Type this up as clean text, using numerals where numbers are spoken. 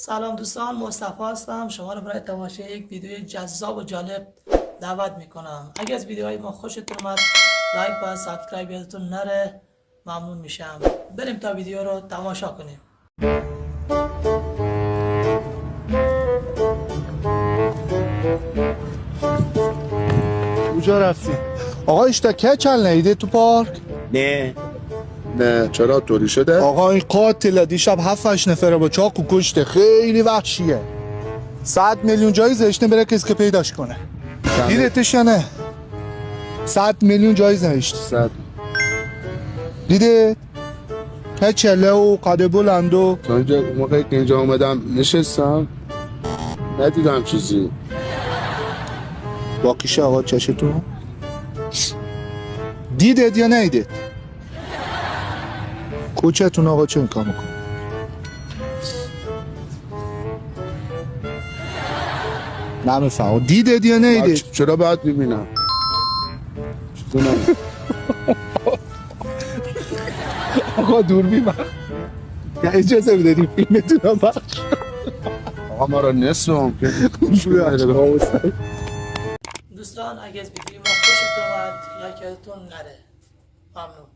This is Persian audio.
سلام دوستان، مصطفی هستم. شما رو برای تماشای یک ویدیو جذاب و جالب دعوت میکنم. اگر از ویدیوهای ما خوشتون اومد لایک و سابسکرایب یادتون نره، ممنون میشم. بریم تا ویدیو رو تماشا کنیم. کجا رفتی؟ آقا اشتکه چل نیده تو پارک؟ نه چرا طوری شده؟ آقا این قاتل دیشب 7-8 نفره با چاقو کشته، خیلی وحشیه. 100 میلیون جایزه اشته بره کسی که پیداش کنه. دیدتش یا نه؟ 100 میلیون جایزه اشته. 100 دیده؟ که چله و قده بلند و تا اینجا موقعی که اینجا اومدم نشستم ندیدم چیزی. باقیشه آقا چشتون دیدت یا نیدت؟ کوچهتون آقا چه کار میکنه؟ نمیفهم دیدت یا نیدت؟ چرا باید ببینم؟ آقا دور بیمار یا اجازه بدهدی فیلمتون رو بخش. آقا ما را نصفم که دوستان اگر از ویدیو ما خوشتون اومد لایک یادتون نره، ممنون.